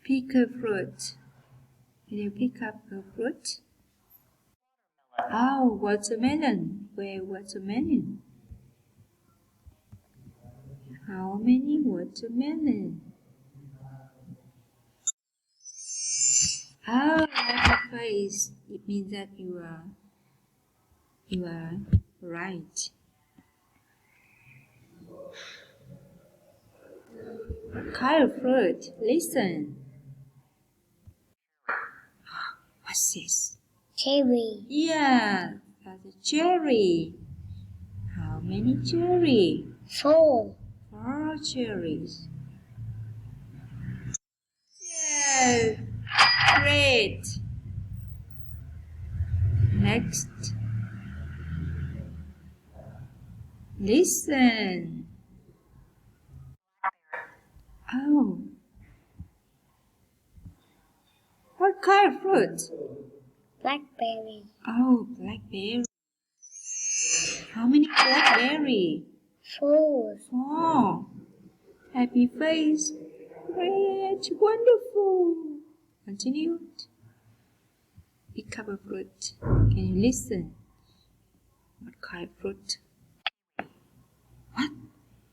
Pick a fruit. Can you pick up a fruit? Oh, watermelon. Where watermelon? How many watermelon? Oh, have a face. It means that you are right. What kind of fruit? Listen. What's this? Cherry. Yeah, that's a cherry. How many cherry? 4. 4 cherries. Yeah, great. Next. Listen. Oh. What kind of fruit? Blackberry. Oh, blackberry. How many blackberry? 4. 4. Happy face. Great. Wonderful. Continue. Pick up a fruit. Can you listen? What kind of fruit? What?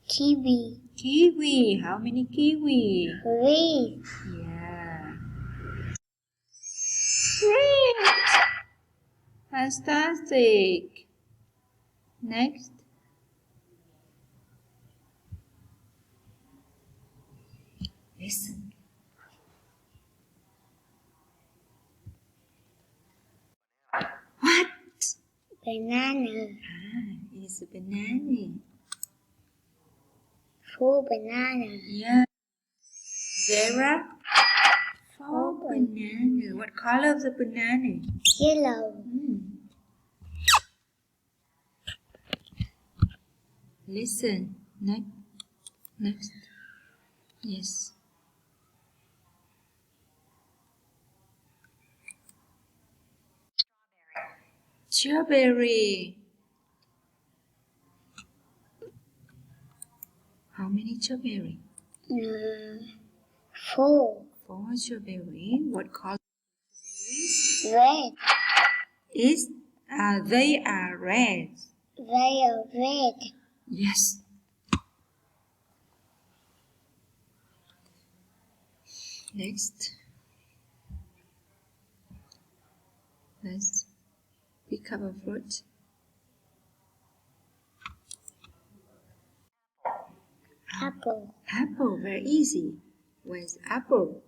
Kiwi. Kiwi. How many kiwi? 3. Yeah. Great. Fantastic. Next. Listen. What? Banana. It's a banana. 4 banana. Yeah. There are 4 banana. What color of the banana? Yellow. Listen. Next. Yes. Strawberry. How many strawberry? 4. 4 strawberry. What color? Red. They are red. They are red. Yes. Next. Let's pick up a fruit. Apple. Apple, very easy. Where's apple?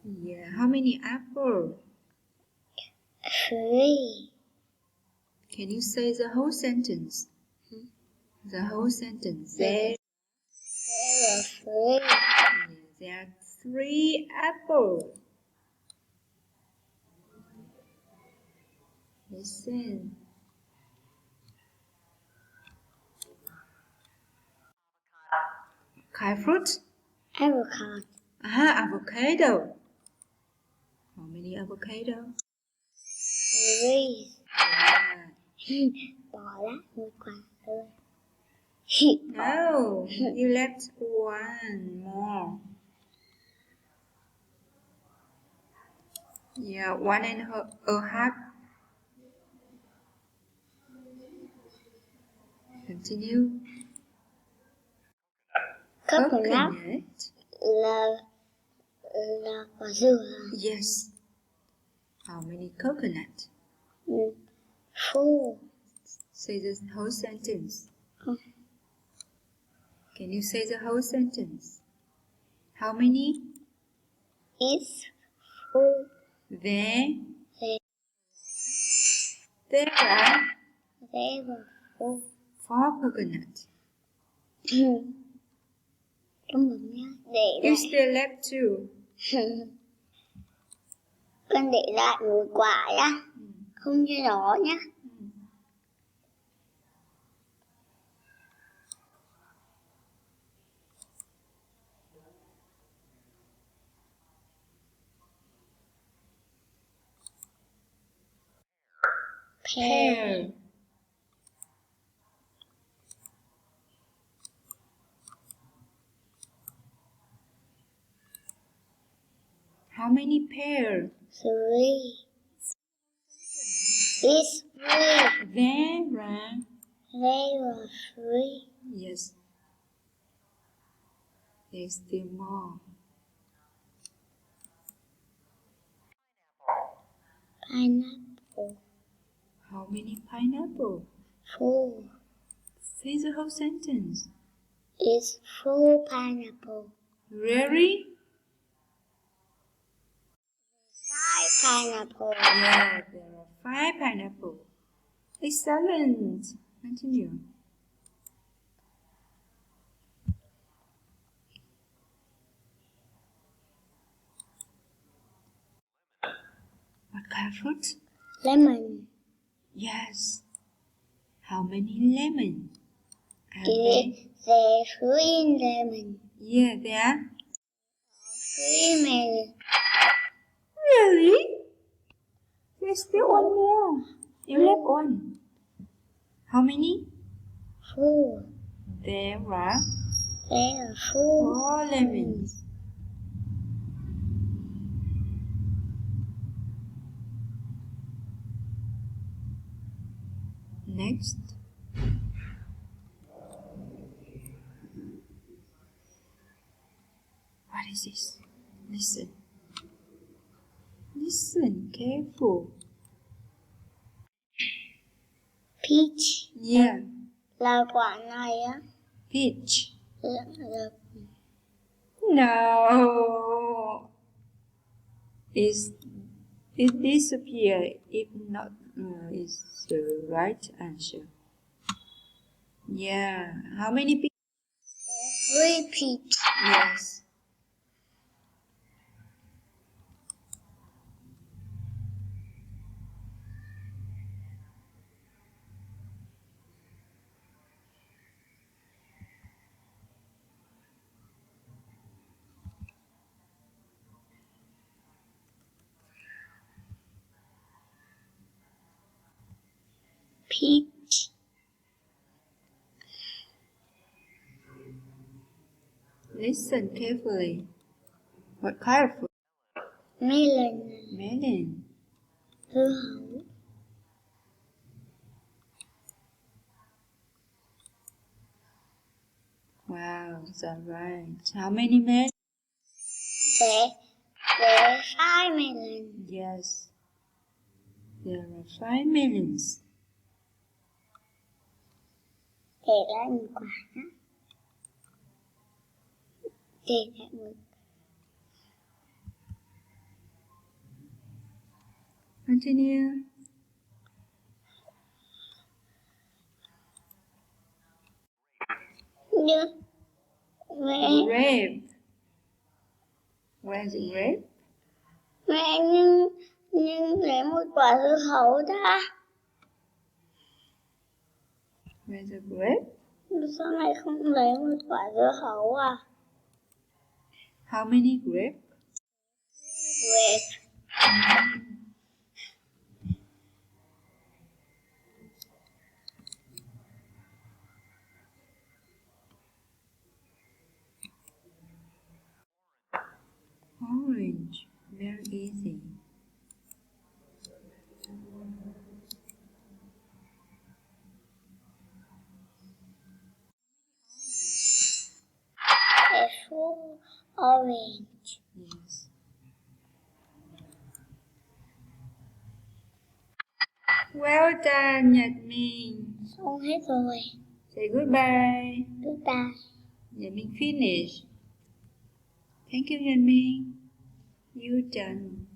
Yeah, how many apple? 3. Can you say the whole sentence? The whole sentence. There are 3. There are 3 apples. Listen. Kind fruit? Avocado. Avocado. How many avocado? 3. Yeah. Bỏ lát một quả thôi. No, you left one more. Yeah, 1.5. Continue. Coconut là quả dừa. Yes. How many coconut? 4. Say the whole sentence. Can you say the whole sentence? How many? It's 4. There are There were 4. 4 coconut. Cảm ơn nhé. Để You lại. still left 2. Con để lại một quả nhá. Không cho nhỏ nhá. Pear. How many pear? 3. It's 3. There are. There are 3. Yes. There's still more. Pineapple. How many pineapple? 4. Say the whole sentence. It's 4 pineapple. Really? 5 pineapple. Yeah, there are 5 pineapple. Excellent. Continue. What kind of fruit? Lemon. Yes. How many lemon? Are there? There's 3 lemon. Yeah, there are. 3 melon. Really? There's still one more. You left one. How many? 4. There are There are 4. 4 lemons. Next. What is this? Listen. Listen careful. Peach. Yeah, Là quả này á. peach. Là No. Is it disappear if not is the right answer. Yeah. How many peach? 3 peach. Yes. Peach. Listen carefully. What kind of fruit? Melon. Melon. Dưa hấu. Wow, that's right. How many melons? There's 5 melon. Yes. There are 5 melons. Để lại một quả đó. Để lại một. Continue. Nhưng mẹ Grape. Where's the grape? mẹ nhưng lấy một quả dưa hấu ra. Where's the grape? Sao mẹ không lấy một quả dưa hấu à? How many grape? Grape. Orange. Very easy. There's 4 orange. Yes. Well done, Nhật Minh. Xong hết rồi. Say goodbye. Goodbye. Nhật Minh finish. Thank you, Nhật Minh. You done.